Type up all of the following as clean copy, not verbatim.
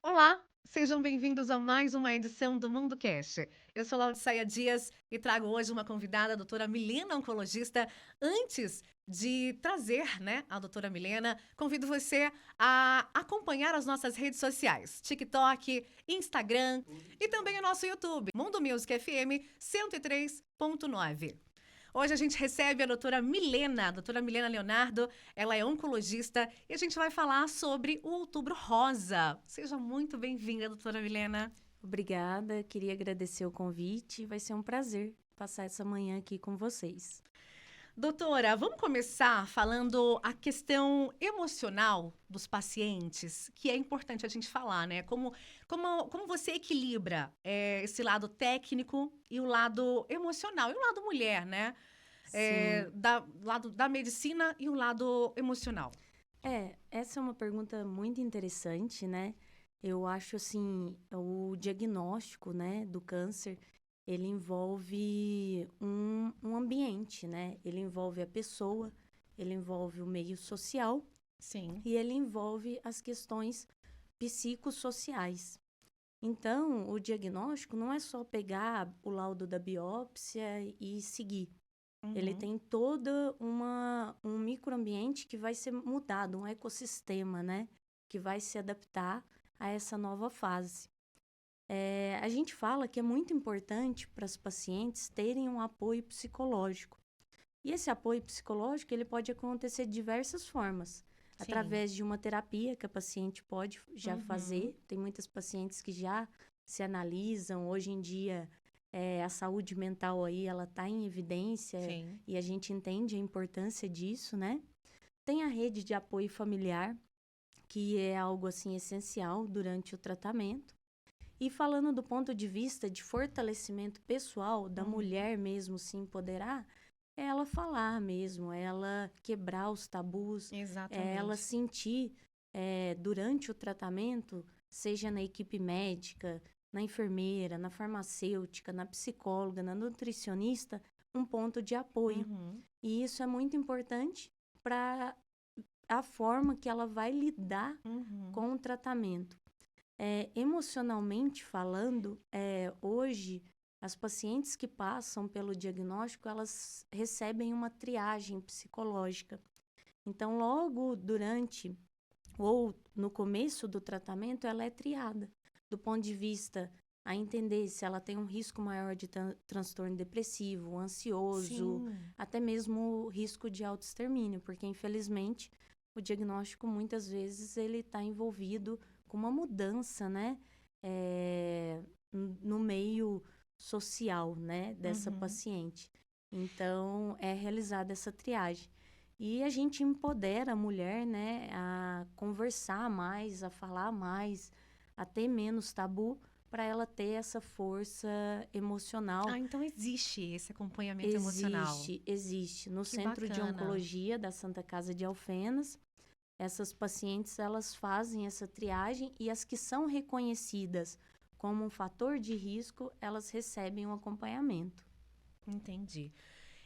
Olá, sejam bem-vindos a mais uma edição do Mundo Cast. Eu sou Laudisseia Dias e trago hoje uma convidada, a doutora Milena, oncologista. Antes de trazer, a doutora Milena, convido você a acompanhar as nossas redes sociais, TikTok, Instagram e também o nosso YouTube, Mundo Music FM 103.9. Hoje a gente recebe a doutora Milena Leonardo, ela é oncologista e a gente vai falar sobre o Outubro Rosa. Seja muito bem-vinda, doutora Milena. Obrigada, queria agradecer o convite. Vai ser um prazer passar essa manhã aqui com vocês. Doutora, vamos começar falando a questão emocional dos pacientes, que é importante a gente falar, né? Como você equilibra esse lado técnico e o lado emocional, e o lado mulher, né? Sim, Lado da medicina e o lado emocional. essa é uma pergunta muito interessante, né? Eu acho assim, o diagnóstico, né, do câncer, ele envolve um ambiente, né? Ele envolve a pessoa, ele envolve o meio social Sim. e ele envolve as questões psicossociais. Então, o diagnóstico não é só pegar o laudo da biópsia e seguir. Ele Uhum. tem um microambiente que vai ser mudado, um ecossistema, né? Que vai se adaptar a essa nova fase. A gente fala que é muito importante para as pacientes terem um apoio psicológico. E esse apoio psicológico, ele pode acontecer de diversas formas. Sim. Através de uma terapia que a paciente pode já Uhum. fazer. Tem muitas pacientes que já se analisam. Hoje em dia, a saúde mental aí, ela está em evidência Sim. e a gente entende a importância disso, né? Tem a rede de apoio familiar, que é algo, assim, essencial durante o tratamento. E falando do ponto de vista de fortalecimento pessoal, da Uhum. mulher mesmo se empoderar, é ela falar mesmo, é ela quebrar os tabus, é ela Exatamente. sentir durante o tratamento, seja na equipe médica, na enfermeira, na farmacêutica, na psicóloga, na nutricionista, um ponto de apoio. Uhum. E isso é muito importante para a forma que ela vai lidar Uhum. com o tratamento. Emocionalmente falando, hoje as pacientes que passam pelo diagnóstico, elas recebem uma triagem psicológica. Então, logo durante ou no começo do tratamento, ela é triada, do ponto de vista a entender se ela tem um risco maior de transtorno depressivo, ansioso, Sim. até mesmo risco de autoextermínio, porque infelizmente o diagnóstico muitas vezes ele está envolvido com uma mudança, né, é, no meio social, né, dessa Uhum. paciente. Então, é realizada essa triagem. E a gente empodera a mulher, né, a conversar mais, a falar mais, a ter menos tabu, para ela ter essa força emocional. Ah, então existe esse acompanhamento emocional. Existe. No Que Centro de bacana. Oncologia da Santa Casa de Alfenas, essas pacientes, elas fazem essa triagem e as que são reconhecidas como um fator de risco, elas recebem um acompanhamento. Entendi.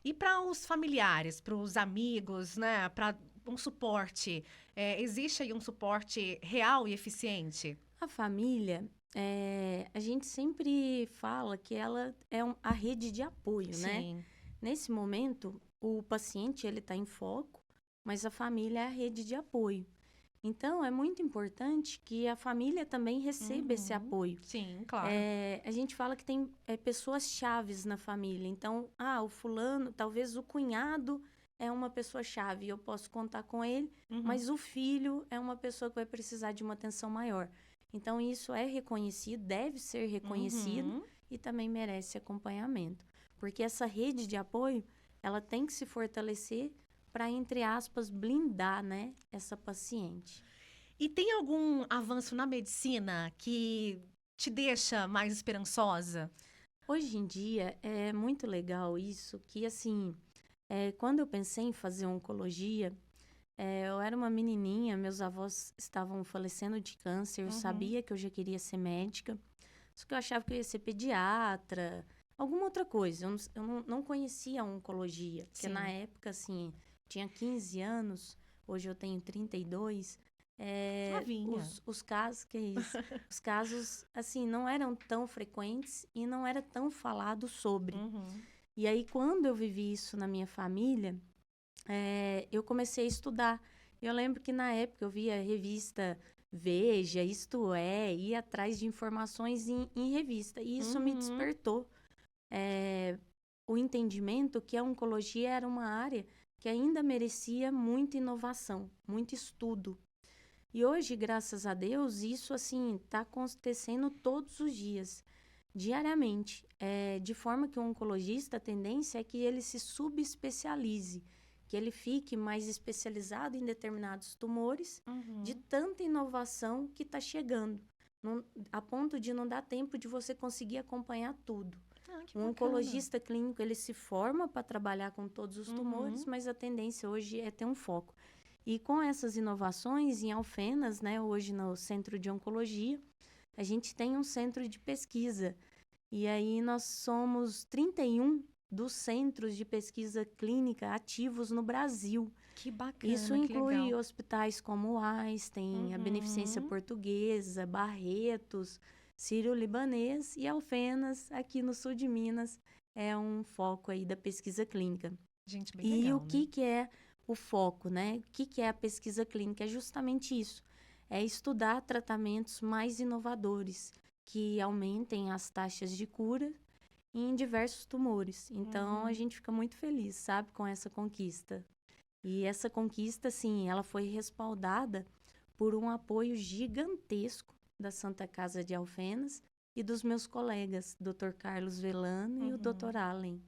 E para os familiares, para os amigos, né? Para um suporte, existe aí um suporte real e eficiente? A família, a gente sempre fala que ela é a rede de apoio, né? Sim. Nesse momento, o paciente ele está em foco, mas a família é a rede de apoio. Então, é muito importante que a família também receba esse Uhum. apoio. Sim, claro. A gente fala que tem pessoas chaves na família. Então, o fulano, talvez o cunhado é uma pessoa chave, eu posso contar com ele, Uhum. mas o filho é uma pessoa que vai precisar de uma atenção maior. Então, isso é reconhecido, deve ser reconhecido Uhum. e também merece acompanhamento. Porque essa rede de apoio, ela tem que se fortalecer para, entre aspas, blindar, né, essa paciente. E tem algum avanço na medicina que te deixa mais esperançosa? Hoje em dia é muito legal isso, que assim, quando eu pensei em fazer oncologia, eu era uma menininha, meus avós estavam falecendo de câncer, eu Uhum. sabia que eu já queria ser médica, só que eu achava que eu ia ser pediatra, alguma outra coisa. Eu não conhecia a oncologia, porque na Sim. época, assim, tinha 15 anos, hoje eu tenho 32. Flavinha. Os casos, que é isso? Os casos, assim, não eram tão frequentes e não era tão falado sobre. Uhum. E aí, quando eu vivi isso na minha família, eu comecei a estudar. Eu lembro que na época eu via a revista Veja, Isto É, ia atrás de informações em revista. E isso me Uhum. despertou o entendimento que a oncologia era uma área que ainda merecia muita inovação, muito estudo. E hoje, graças a Deus, isso assim está acontecendo todos os dias, diariamente. De forma que o oncologista, a tendência é que ele se subespecialize, que ele fique mais especializado em determinados tumores, de Uhum. tanta inovação que está chegando, a ponto de não dar tempo de você conseguir acompanhar tudo. Ah, que O bacana. oncologista clínico, ele se forma para trabalhar com todos os tumores, Uhum. mas a tendência hoje é ter um foco. E com essas inovações, em Alfenas, né, hoje no Centro de Oncologia, a gente tem um centro de pesquisa. E aí nós somos 31 dos centros de pesquisa clínica ativos no Brasil. Que Isso bacana, que inclui legal. hospitais como o Einstein, a Beneficência Uhum. Portuguesa, Barretos, Sírio-Libanês e Alfenas, aqui no sul de Minas, é um foco aí da pesquisa clínica. Gente, bem E o legal, né? que é o foco, né? O que é a pesquisa clínica? É justamente isso. É estudar tratamentos mais inovadores, que aumentem as taxas de cura em diversos tumores. Então, a Uhum. gente fica muito feliz, sabe, com essa conquista. E essa conquista, sim, ela foi respaldada por um apoio gigantesco da Santa Casa de Alfenas e dos meus colegas, Dr. Carlos Velano e o Dr. Uhum. Allen.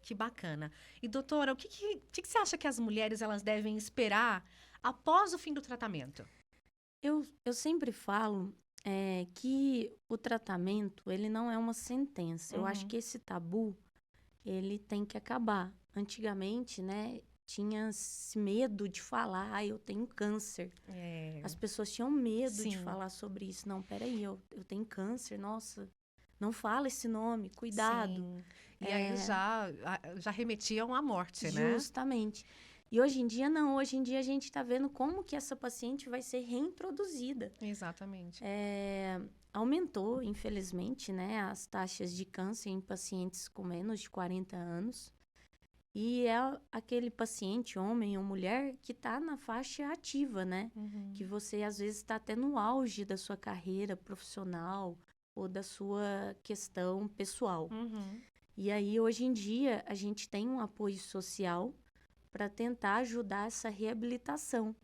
Que bacana. E doutora, o que você acha que as mulheres elas devem esperar após o fim do tratamento? Eu sempre falo que o tratamento, ele não é uma sentença. Eu acho Uhum. que esse tabu, ele tem que acabar. Antigamente, né, tinha esse medo de falar, eu tenho câncer. É, As pessoas tinham medo de sim, falar sobre isso. Não, peraí, eu tenho câncer, nossa, não fala esse nome, cuidado. sim. E aí É, já remetiam à morte, né? justamente. E hoje em dia, não. Hoje em dia, a gente está vendo como que essa paciente vai ser reintroduzida. Exatamente. Aumentou, infelizmente, né, as taxas de câncer em pacientes com menos de 40 anos. E é aquele paciente, homem ou mulher, que está na faixa ativa, né? Que Uhum. você, às vezes, está até no auge da sua carreira profissional ou da sua questão pessoal. Uhum. E aí, hoje em dia, a gente tem um apoio social para tentar ajudar essa reabilitação,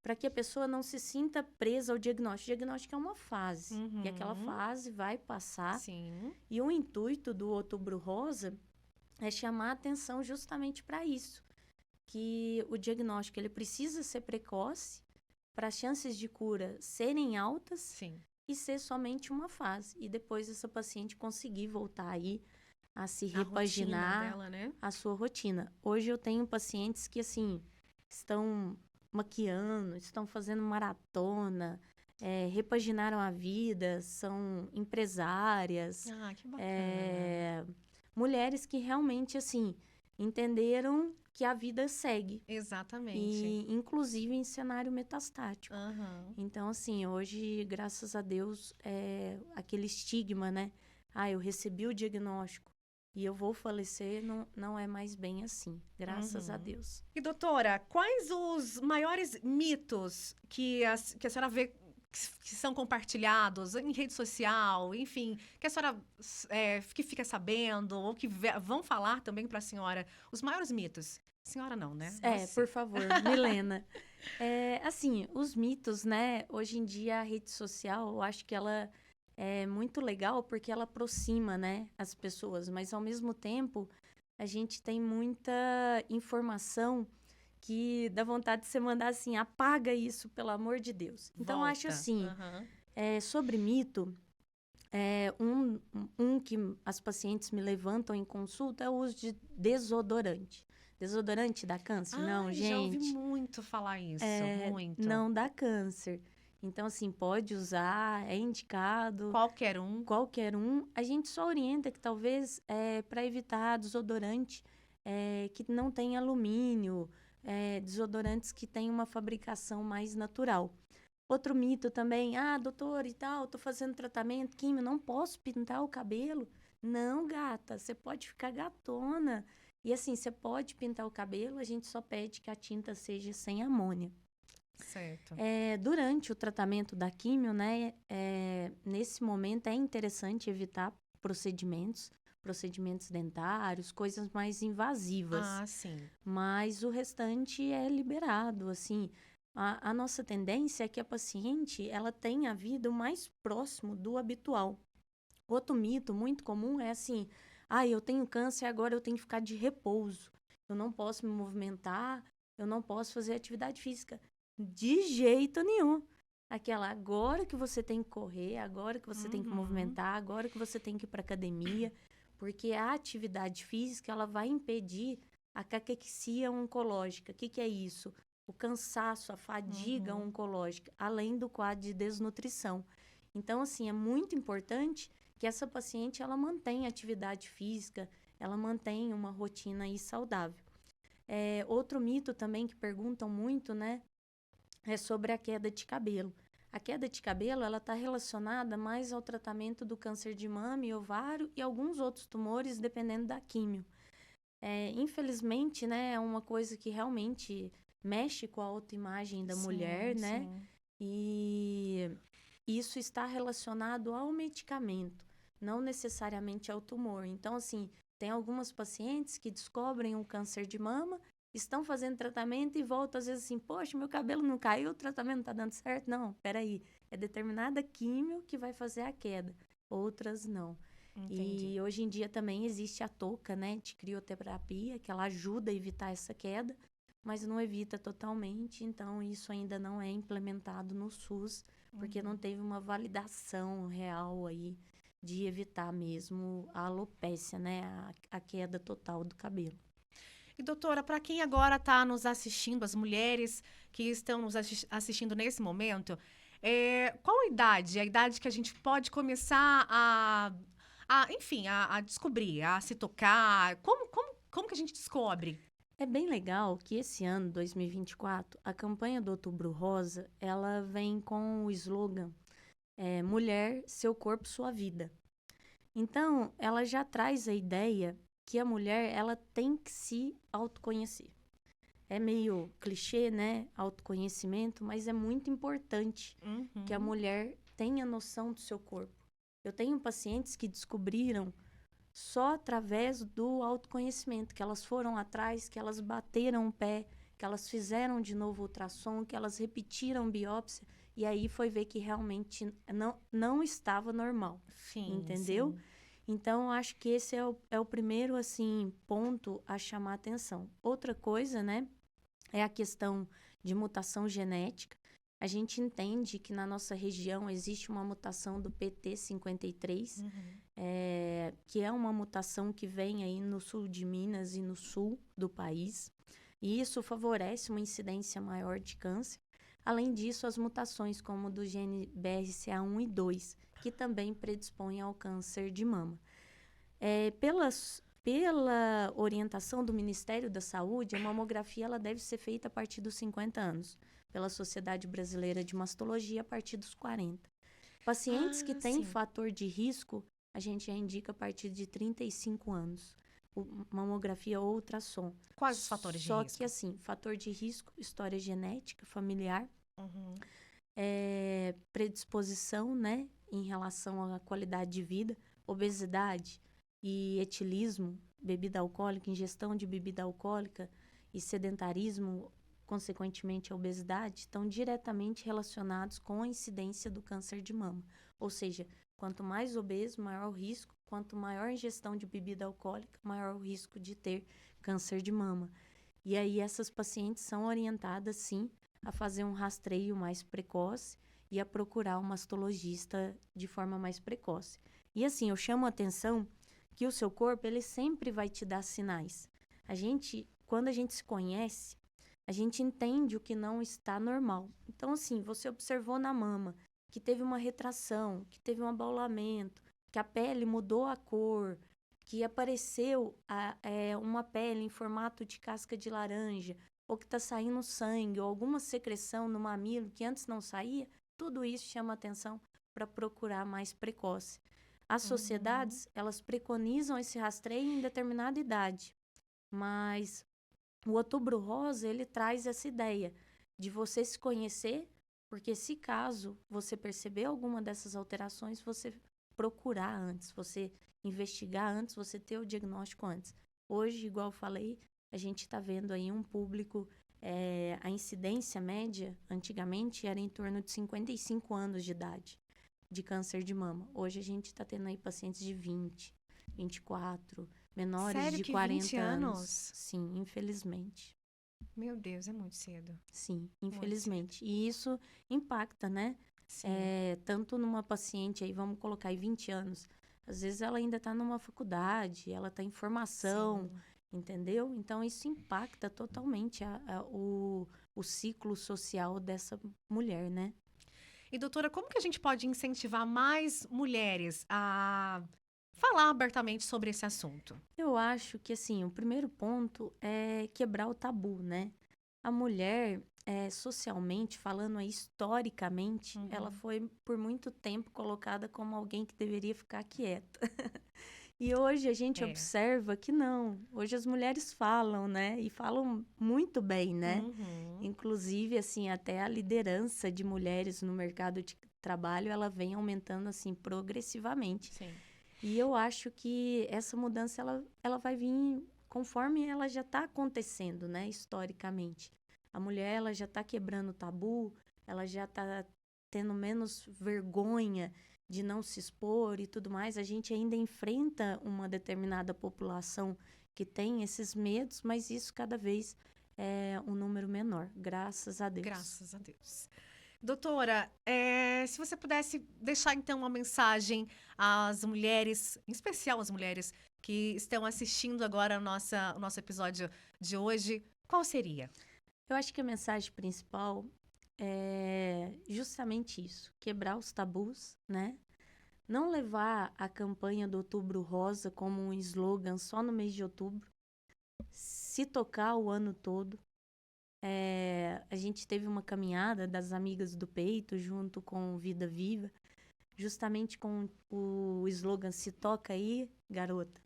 para que a pessoa não se sinta presa ao diagnóstico. O diagnóstico é uma fase, e aquela Uhum. fase vai passar. Sim. E o intuito do Outubro Rosa é chamar a atenção justamente para isso, que o diagnóstico ele precisa ser precoce para as chances de cura serem altas Sim. e ser somente uma fase. E depois essa paciente conseguir voltar aí a se A rotina repaginar dela, né? a sua rotina. Hoje eu tenho pacientes que, assim, estão maquiando, estão fazendo maratona, repaginaram a vida, são empresárias, Ah, que bacana. é, mulheres que realmente, assim, entenderam que a vida segue, Exatamente. e inclusive em cenário metastático. Aham. Então, assim, hoje, graças a Deus, aquele estigma, né? Eu recebi o diagnóstico e eu vou falecer, não é mais bem assim, graças a Uhum. Deus. E doutora, quais os maiores mitos que a senhora vê que são compartilhados em rede social, enfim, que a senhora que fica sabendo ou que vão falar também para a senhora? Os maiores mitos. Senhora não, né? Por Você. favor, Milena. Assim, os mitos, né? Hoje em dia a rede social, eu acho que ela é muito legal porque ela aproxima, né, as pessoas, mas ao mesmo tempo a gente tem muita informação que dá vontade de você mandar assim, apaga isso, pelo amor de Deus. Então, eu acho Volta. assim, Aham. sobre mito, um que as pacientes me levantam em consulta é o uso de desodorante. Desodorante dá câncer? Não, Ai, já ouvi gente, muito falar isso, muito. não dá câncer. Então, assim, pode usar, é indicado, Qualquer um. qualquer um. A gente só orienta que talvez para evitar desodorante que não tem alumínio, desodorantes que têm uma fabricação mais natural. Outro mito também, doutor e tal, tô fazendo tratamento, químio, não posso pintar o cabelo. Não, gata, você pode ficar gatona. E assim, você pode pintar o cabelo, a gente só pede que a tinta seja sem amônia. Certo. Durante o tratamento da químio, né, nesse momento é interessante evitar procedimentos dentários, coisas mais invasivas. Ah, sim. Mas o restante é liberado, assim. A nossa tendência é que a paciente, ela tenha a vida o mais próximo do habitual. Outro mito muito comum é assim, eu tenho câncer, agora eu tenho que ficar de repouso. Eu não posso me movimentar, eu não posso fazer atividade física. De jeito nenhum. Aquela, agora que você tem que correr, agora que você tem que Uhum. movimentar, agora que você tem que ir para academia, porque a atividade física, ela vai impedir a caquexia oncológica. O que que é isso? O cansaço, a fadiga Uhum. oncológica, além do quadro de desnutrição. Então, assim, é muito importante que essa paciente, ela mantenha atividade física, ela mantenha uma rotina aí saudável. Outro mito também que perguntam muito, né, é sobre a queda de cabelo. A queda de cabelo, ela está relacionada mais ao tratamento do câncer de mama e ovário e alguns outros tumores, dependendo da químio. Infelizmente, né, é uma coisa que realmente mexe com a autoimagem da mulher, Sim, né, sim. e isso está relacionado ao medicamento, não necessariamente ao tumor. Então, assim, tem algumas pacientes que descobrem um câncer de mama, estão fazendo tratamento e voltam às vezes assim, poxa, meu cabelo não caiu, o tratamento não tá dando certo. Não, peraí, é determinada químio que vai fazer a queda, outras não. Entendi. E hoje em dia também existe a touca, né, de crioterapia, que ela ajuda a evitar essa queda, mas não evita totalmente, então isso ainda não é implementado no SUS, porque não Uhum. teve uma validação real aí de evitar mesmo a alopécia, né, a queda total do cabelo. E doutora, para quem agora está nos assistindo, as mulheres que estão nos assistindo nesse momento, qual a idade? A idade que a gente pode começar enfim, a descobrir, a se tocar? Como que a gente descobre? É bem legal que esse ano, 2024, a campanha do Outubro Rosa, ela vem com o slogan Mulher, seu corpo, sua vida. Então, ela já traz a ideia que a mulher, ela tem que se autoconhecer. É meio clichê, né? Autoconhecimento, mas é muito importante que a Uhum. mulher tenha noção do seu corpo. Eu tenho pacientes que descobriram só através do autoconhecimento, que elas foram atrás, que elas bateram o pé, que elas fizeram de novo ultrassom, que elas repetiram biópsia, e aí foi ver que realmente não estava normal, Sim, entendeu? sim. Então, eu acho que esse é o primeiro, assim, ponto a chamar atenção. Outra coisa, né, é a questão de mutação genética. A gente entende que na nossa região existe uma mutação do PT53, Uhum. que é uma mutação que vem aí no sul de Minas e no sul do país. E isso favorece uma incidência maior de câncer. Além disso, as mutações como do gene BRCA1 e 2, que também predispõem ao câncer de mama. Pela orientação do Ministério da Saúde, a mamografia ela deve ser feita a partir dos 50 anos, pela Sociedade Brasileira de Mastologia a partir dos 40. Pacientes que Ah, têm sim. fator de risco, a gente já indica a partir de 35 anos. Mamografia ou ultrassom. Quais os fatores de Só que, risco? assim, fator de risco, história genética, familiar, Uhum. predisposição, né, em relação à qualidade de vida, obesidade e etilismo, bebida alcoólica, ingestão de bebida alcoólica e sedentarismo, consequentemente a obesidade, estão diretamente relacionados com a incidência do câncer de mama. Ou seja, quanto mais obeso, maior o risco, quanto maior a ingestão de bebida alcoólica, maior o risco de ter câncer de mama. E aí essas pacientes são orientadas, sim, a fazer um rastreio mais precoce e a procurar um mastologista de forma mais precoce. E assim, eu chamo a atenção que o seu corpo, ele sempre vai te dar sinais. Quando a gente se conhece, a gente entende o que não está normal. Então, assim, você observou na mama que teve uma retração, que teve um abaulamento, que a pele mudou a cor, que apareceu uma pele em formato de casca de laranja, ou que está saindo sangue, ou alguma secreção no mamilo que antes não saía, tudo isso chama atenção para procurar mais precoce. As sociedades, elas preconizam esse rastreio em determinada idade, mas o Outubro Rosa, ele traz essa ideia de você se conhecer, porque se caso você perceber alguma dessas alterações, você procurar antes, você investigar antes, você ter o diagnóstico antes. Hoje, igual eu falei, a gente está vendo aí um público, a incidência média, antigamente, era em torno de 55 anos de idade de câncer de mama. Hoje a gente está tendo aí pacientes de 20, 24, menores Sério de que 40 20 anos. anos? Sim, infelizmente. Meu Deus, é muito cedo. Sim, Muito cedo. infelizmente. E isso impacta, né? Sim. Tanto numa paciente aí, vamos colocar aí 20 anos. Às vezes ela ainda está numa faculdade, ela está em formação, Sim. entendeu? Então isso impacta totalmente o ciclo social dessa mulher, né? E, doutora, como que a gente pode incentivar mais mulheres a falar abertamente sobre esse assunto? Eu acho que, assim, o primeiro ponto é quebrar o tabu, né? A mulher, socialmente falando, aí, historicamente, ela foi por muito tempo colocada como alguém que deveria ficar quieta. E hoje a gente É. observa que não. Hoje as mulheres falam, né? E falam muito bem, né? Uhum. Inclusive, assim, até a liderança de mulheres no mercado de trabalho, ela vem aumentando, assim, progressivamente. Sim. E eu acho que essa mudança, ela vai vir conforme ela já está acontecendo, né? Historicamente. A mulher, ela já está quebrando o tabu, ela já está tendo menos vergonha de não se expor e tudo mais. A gente ainda enfrenta uma determinada população que tem esses medos, mas isso cada vez é um número menor, graças a Deus. Graças a Deus. Doutora, se você pudesse deixar então uma mensagem às mulheres, em especial às mulheres que estão assistindo agora o nosso episódio de hoje, qual seria? Eu acho que a mensagem principal é justamente isso, quebrar os tabus, né? Não levar a campanha do Outubro Rosa como um slogan só no mês de outubro, se tocar o ano todo. A gente teve uma caminhada das Amigas do Peito junto com Vida Viva, justamente com o slogan Se Toca Aí, Garota.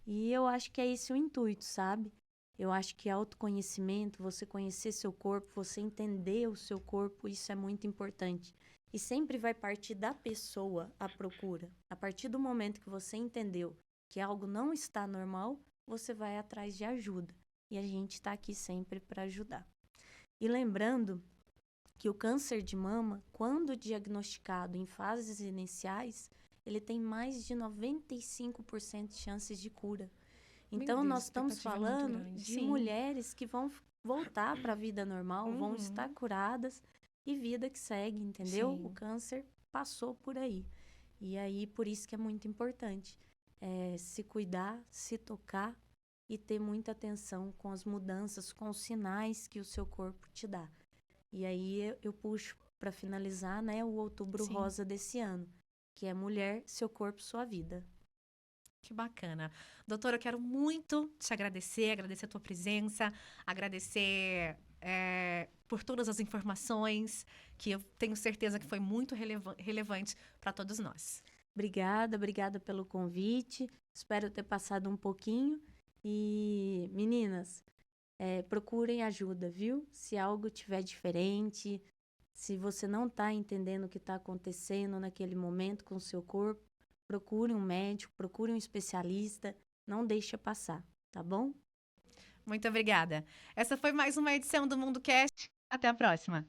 E eu acho que é esse o intuito, sabe? Eu acho que autoconhecimento, você conhecer seu corpo, você entender o seu corpo, isso é muito importante. E sempre vai partir da pessoa a procura. A partir do momento que você entendeu que algo não está normal, você vai atrás de ajuda. E a gente está aqui sempre para ajudar. E lembrando que o câncer de mama, quando diagnosticado em fases iniciais, ele tem mais de 95% de chances de cura. Então, Meu Deus, nós a estamos expectativa é muito falando grande. de Sim. mulheres que vão voltar para a vida normal, vão estar Uhum. curadas e vida que segue, entendeu? Sim. O câncer passou por aí. E aí, por isso que é muito importante se cuidar, se tocar e ter muita atenção com as mudanças, com os sinais que o seu corpo te dá. E aí eu puxo para finalizar, né, o Outubro Sim. Rosa desse ano, que é Mulher, Seu Corpo, Sua Vida. Que bacana. Doutora, eu quero muito te agradecer, agradecer a tua presença, agradecer por todas as informações, que eu tenho certeza que foi muito relevante para todos nós. Obrigada pelo convite. Espero ter passado um pouquinho. E, meninas, procurem ajuda, viu? Se algo tiver diferente, se você não está entendendo o que está acontecendo naquele momento com o seu corpo, procure um médico, procure um especialista, não deixe passar, tá bom? Muito obrigada. Essa foi mais uma edição do Mundo Cast. Até a próxima.